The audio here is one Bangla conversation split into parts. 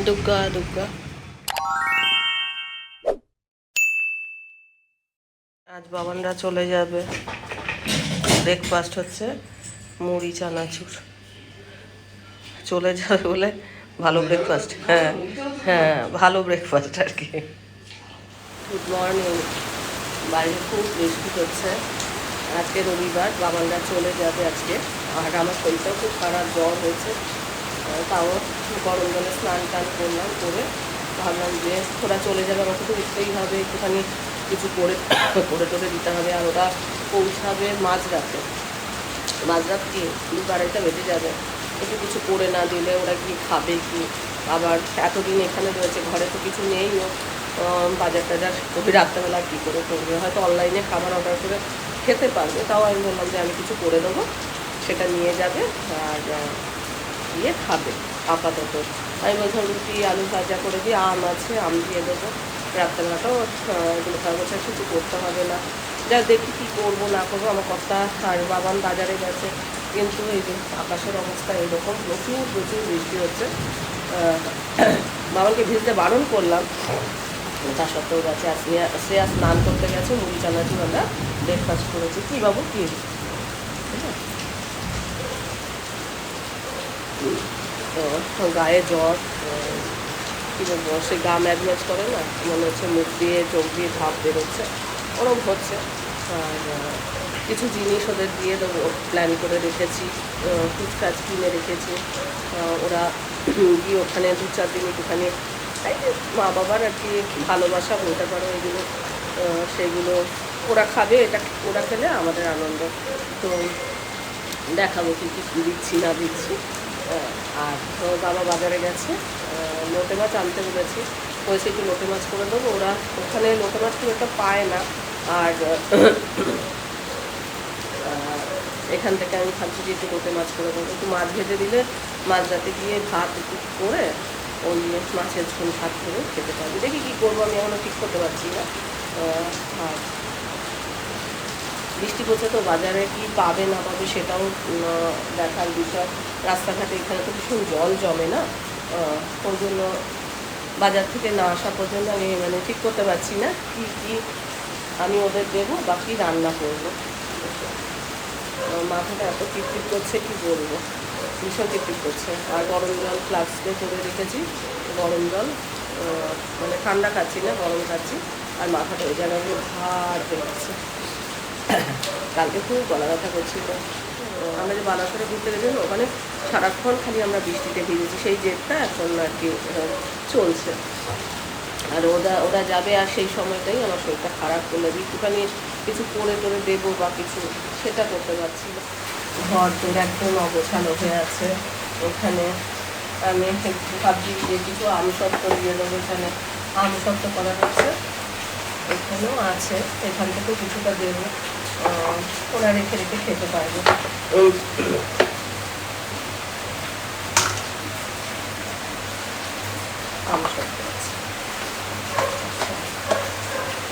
দুগ্গা দুগ্গা। আজ বাবানরা চলে যাবে, ব্রেকফাস্ট হচ্ছে মুড়ি চানাচুর। চলে যাবে বলে ভালো ব্রেকফাস্ট, হ্যাঁ হ্যাঁ ভালো ব্রেকফাস্ট আর কি। Good morning. বাইরে খুব বৃষ্টি হচ্ছে। আজকে রবিবার, বাবানরা চলে যাবে আজকে। আর আমার শরীরটাও খুব খারাপ, জ্বর হয়েছে। তাও গরম জলে স্নান টান করলাম, করে ভাবলাম যে ওরা চলে যাবে, আমাকে তো উঠতেই হবে, একটুখানি কিছু করে করে টোরে দিতে হবে। আর ওরা পৌঁছাবে মাঝরাতে, মাঝরাত কি 2-2:30 বেজে যাবে। একটু কিছু করে না দিলে ওরা কি খাবে কি? আবার এতদিন এখানে রয়েছে, ঘরে তো কিছু নেইও, বাজার টাজার ওই রাত্রেবেলা কী করে করবে? হয়তো অনলাইনে খাবার অর্ডার করে খেতে পারবে, তাও আমি বললাম যে আমি কিছু করে দেবো, সেটা নিয়ে যাবে আর দিয়ে খাবে আপাতত। আমি বলছিলাম রুটি আলু ভাজা করে দিয়ে, আম আছে আম দিয়ে দেবো, রাত্রেবেলাটাও এগুলো খাওয়া কিছু করতে হবে না। যা দেখি কী করবো না করবো। আমার কর্তা আর বাবান বাজারে গেছে, কিন্তু এই যে আকাশের অবস্থা এরকম, প্রচুর প্রচুর বৃষ্টি হচ্ছে। বাবাকে ভিজতে বারণ করলাম, তা সত্ত্বেও গেছে। শ্রেয়া স্নান করতে গেছে, মুড়ি চানাচুর আমরা ব্রেকফাস্ট করেছি। কী বাবু কী? তো গায়ে জ্বর, কী বলবো, সে গা ম্যাজ করে না, মনে হচ্ছে মুখ দিয়ে চোখ দিয়ে ভাপ বেরোচ্ছে, ওরম হচ্ছে। আর কিছু জিনিস ওদের দিয়ে দেবো প্ল্যান করে রেখেছি, ফুচকাজ কিনে রেখেছি। ওরা গিয়ে ওখানে 2-4 দিন একটুখানি মা বাবার আর কি ভালোবাসা বলতে পারো, এগুলো সেগুলো ওরা খাবে, এটা ওরা খেলে আমাদের আনন্দ। তো দেখাবো কী কী দিচ্ছি না দিচ্ছি। আর বাবা বাজারে গেছে, লোটে মাছ আনতে বলেছি, বলছে একটু লোটে মাছ করে দেবো। ওরা ওখানে লোটে মাছ খুব একটা পায় না। আর এখান থেকে আমি ভাবছি যে একটু লোটে মাছ করে দেবো, একটু মাছ ভেজে দিলে মাঝরাতে গিয়ে ভাত একটু করে ওই মাছের ঝোল ভাত করে খেতে পারবি। দেখি কী করবো, আমি এখনও ঠিক করতে পারছি না। আর বৃষ্টি পড়ছে তো, বাজারে কি পাবে না পাবে সেটাও দেখার বিষয়। রাস্তাঘাটে এখানে তো ভীষণ জল জমে না, ওই জন্য বাজার থেকে না আসা পর্যন্ত আমি মানে ঠিক করতে পারছি না কি কি আমি ওদের দেবো বা কী রান্না করবো। মাথাটা এত টিপটিপ করছে, কি বলবো, ভীষণ টিপটিপ করছে। আর গরম জল ফ্লাস্কে করে রেখেছি, গরম জল, মানে ঠান্ডা খাচ্ছি না, গরম খাচ্ছি। আর মাথাটা ওই জায়গাগুলো ভার হয়ে গেছে। কালকে খুব গলা ব্যথা করছিল। আমরা যে বালাসরে ঘুরতে গেছিলাম, ওখানে সারাক্ষণ খালি আমরা বৃষ্টিতে ভিজেছি, সেই জেটটা এখন আর কি চলছে। আর ওরা যাবে, আর সেই সময়টাই আমার শরীরটা খারাপ করলে একটুখানি কিছু করে টোরে দেবো বা কিছু, সেটা করতে পারছি না। ঘর তোর একদম অগোছালো হয়ে আছে। ওখানে আমি ভাবছি যে কিছু আমসত্ত্ব দিয়ে দেবো, এখানে আমসত্ত্ব করা হচ্ছে, এখানেও আছে, এখান থেকেও কিছুটা দেবো, ওরা রেখে রেখে খেতে পারবে। আমসত্ত্ব আছে,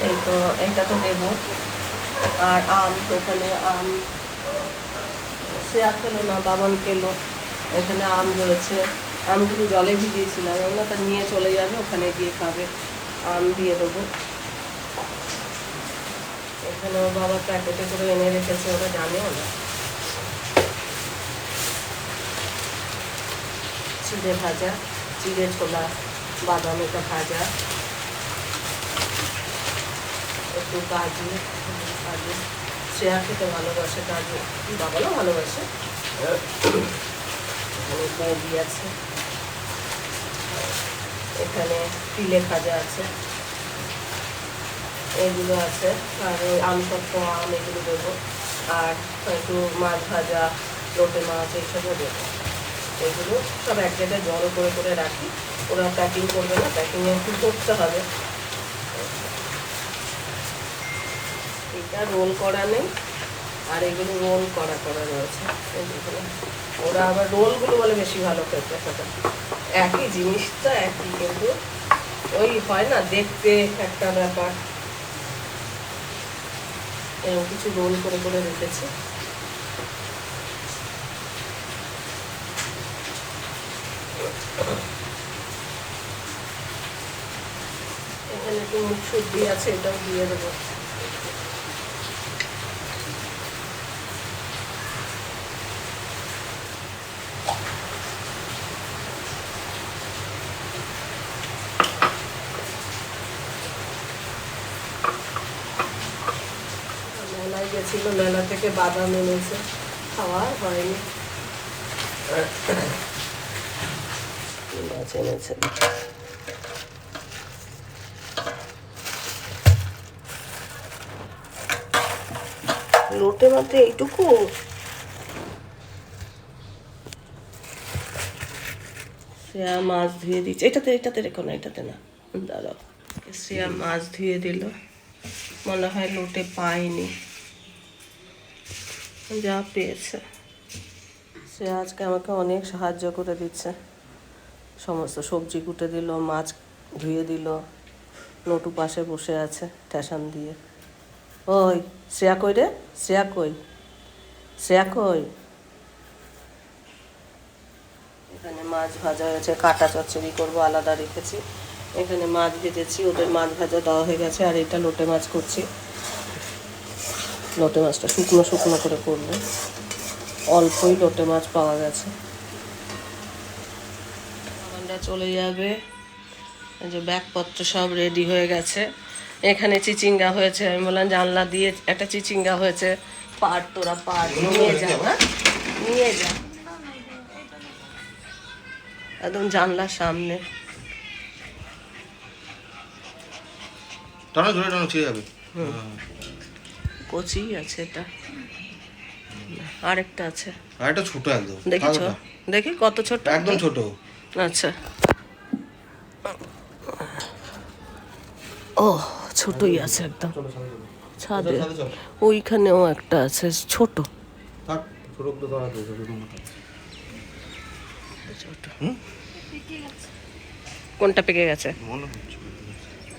এই তো এইটা তো দেবো। আর আম তো ওখানে আম শ্রেয়া খেলো না, বাবান খেলো, এখানে আম রয়েছে, আমগুলো জলে ভিজিয়েছিলাম, ওগুলো তা নিয়ে চলে যাবে, ওখানে গিয়ে খাবে, আম দিয়ে দেবো। এখানে ওর বাবা প্যাকেটে করে এনে রেখেছে, ওরা জানেও না। চিড়ে ভাজা, চিড়ে ছোলা, বাদাম এটা ভাজা, একটু কাজু, কাজু শ্রেয়া খেতে ভালোবাসে, কাজু বাবাও ভালোবাসে। এখানে বৌদি আছে, এখানে তিলে ভাজা আছে, এগুলো আছে। আর ওই আমসত্ত্ব আম এগুলো দেবো। আর একটু মাছ ভাজা, লোটে মাছ এইসবও দেবো। এগুলো সব এক জায়গায় জড়ো করে করে রাখি, ওরা প্যাকিং করবে না, প্যাকিংয়ে একটু করতে হবে। এটা রোল করা নেই, আর এগুলো রোল করা করা রয়েছে। ওরা আবার রোলগুলো বলে বেশি ভালো খেতে, একই জিনিসটা একই, কিন্তু ওই হয় না দেখতে একটা ব্যাপার। এরকম কিছু রোল করে করে রেখেছি। এখানে একটু মুসুর দিয়ে আছে, এটাও দিয়ে দেবো। মেলায় গেছিল, মেলা থেকে বাদাম এনেছে, খাওয়া হয়নি। মাছ এনেছে, লোটে মাত্র এইটুকু। শ্রেয়া মাছ ধুয়ে দিচ্ছে, এটাতে রেখো না, এটাতে না, দাঁড়াও। শ্রেয়া মাছ ধুয়ে দিল, মনে হয় লোটে পায়নি, যা পেয়েছে। সে আজকে আমাকে অনেক সাহায্য করে দিচ্ছে, সমস্ত সবজি কুটে দিল, মাছ ধুয়ে দিল। নটু পাশে বসে আছে টেশন দিয়ে। ওই শ্রেয়া কই রে, শ্রেয়া কই, শ্রেয়া কই? এখানে মাছ ভাজা হয়েছে, কাটা চচ্চড়ি করবো, আলাদা রেখেছি। এখানে মাছ ভেজেছি, ওদের মাছ ভাজা দেওয়া হয়ে গেছে। আর এটা লোটে মাছ করছি, লোটে মাছটা শুকনো শুকনো করে করবো, অল্পই লোটে মাছ পাওয়া গেছে। বাবানরা চলে যাবে, এই যে ব্যাগপত্র সব রেডি হয়ে গেছে। এখানে চিচিঙ্গা হয়েছে, আমি বললাম জানলা দিয়ে একটা চিচিঙ্গা হয়েছে, পাট, তোরা পাট নিয়ে যা, হ্যাঁ নিয়ে যা, একদম জানলার সামনে। টানো ধরে টানো, ছিঁড়ে যাবে। কচি আছে এটা, আরেকটা আছে, আরেকটা ছোট একদম, দেখিছো? দেখি কত ছোট, একদম ছোট। আচ্ছা, ও ছোটই আছে একদম ছাদে। ওইখানেও একটা আছে ছোট, ছোট। কোনটা পেকে গেছে?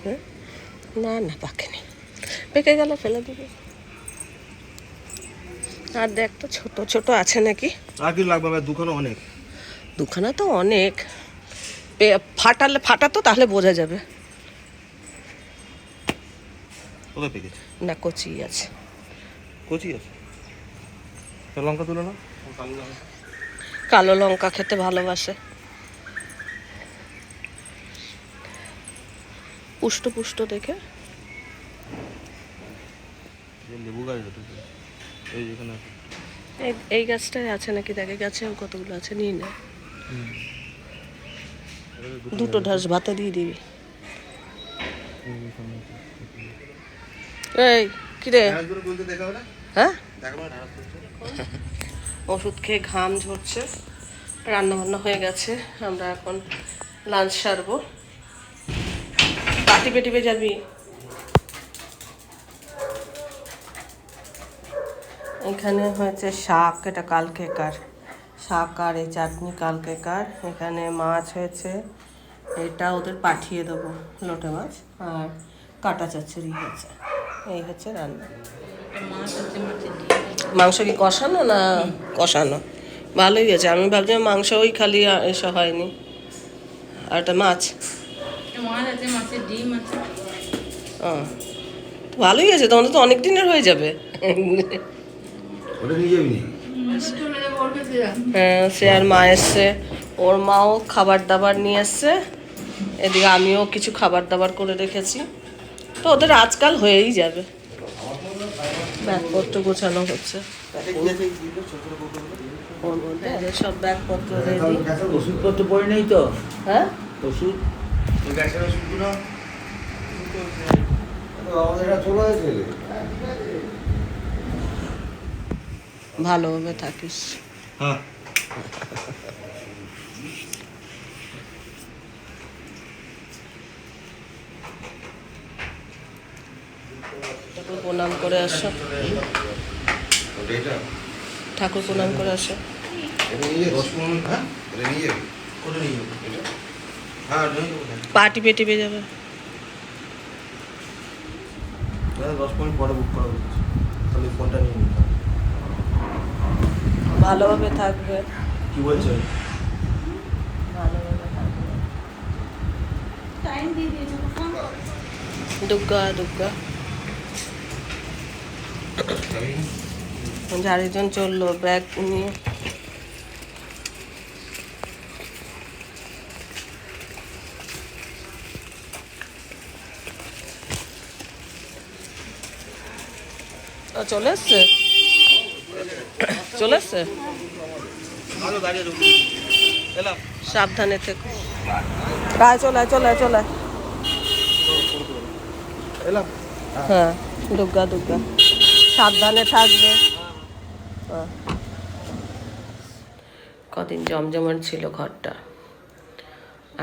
হ্যাঁ? না না পাকেনি, পেকে গেল ফেলে দিবে। আর দেখ তো ছোট ছোট আছে নাকি। আর কি লাগবে? দুখানা অনেক, দুখানা তো অনেক, ফাটালে ফাটাতো তাহলে বোঝা যাবে। কোথায় পেকেছে? না কচি আছে, কচি আছে। লঙ্কা তুলে না, কালো লঙ্কা খেতে ভালোবাসে, পুষ্ট পুষ্ট দেখে। লেবু গাছ এই যেখানে, এই গাছটাই আছে নাকি, দেখে গাছেও কতগুলো আছে, নিয়ে নে। দুটো ঢাস ভাতে দিয়ে দিবি। এই কিরে, হ্যাঁ ওষুধ খেয়ে ঘাম ঝরছে, রান্না বান্না হয়ে গেছে, আমরা এখন লাঞ্চ সারবো। টিপে টিপে যাবি। এখানে হয়েছে শাক, এটা কালকেকার শাক, আর এই চাটনি কালকেকার। এখানে মাছ হয়েছে, এটা ওদের পাঠিয়ে দেবো, লোটে মাছ, আর কাটা চচ্চড়ি হয়েছে। এই হচ্ছে রান্না। মাংস কি কষানো না কষানো? ভালোই হয়েছে, আমি ভাবছিলাম মাংস ওই খালি এসে হয়নি। আর একটা মাছ, ভালোই আছে, তোমাদের তো অনেক দিনের হয়ে যাবে। হ্যাঁ, সে আর মা এসছে, ওর মাও খাবার দাবার নিয়ে এসছে, এদিকে আমিও কিছু খাবার দাবার করে রেখেছি, তো ওদের আজকাল হয়েই যাবে। ব্যাগপত্র গোছানো হচ্ছে, ওর মধ্যে সব ব্যাগপত্র রেডি। ওষুধপত্র পড়ে নেই তো? হ্যাঁ ওষুধ ভালোভাবে থাকিস। হ্যাঁ, ঠাকুর প্রণাম করে আসো, ঠাকুর প্রণাম করে আসো। পা টিপে টিপে যাবে। 10 মিনিট পরে বুক করা হচ্ছে, তাহলে ফোনটা নিয়ে নিতে হবে। ভালোভাবে থাকবে, কি বলছে? ভালোভাবে দুগ্গা দুগ্গা আরেকজন চললো ব্যাগ নিয়ে। চলে এসছে চলে এসছে সাবধানে থেকো। গায়ে চলে চলে চলে এলাম। হ্যাঁ দুগ্গা দুগ্গা সাবধানে থাকবে। হ্যাঁ। কদিন জমজমাট ছিল ঘরটা,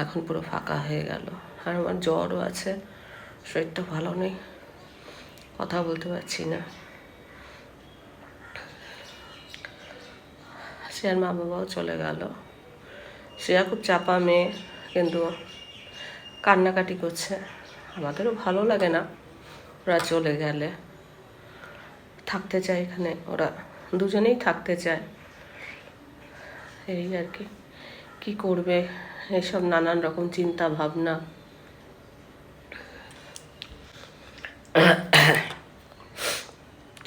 এখন পুরো ফাঁকা হয়ে গেল। আর আমার জ্বরও আছে, শরীরটা ভালো নেই, কথা বলতে পারছি না। সে আর মা বাবাও চলে গেল। শ্রেয়া খুব চাপা মেয়ে, কিন্তু কান্নাকাটি করছে। আমাদেরও ভালো লাগে না ওরা চলে গেলে, থাকতে চায় এখানে, ওরা দুজনেই থাকতে চায়। এই আর কি, কী করবে এসব নানান রকম চিন্তা ভাবনা।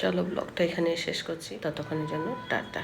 চলো ব্লগটা এখানে শেষ করছি, ততক্ষণের জন্য টাটা।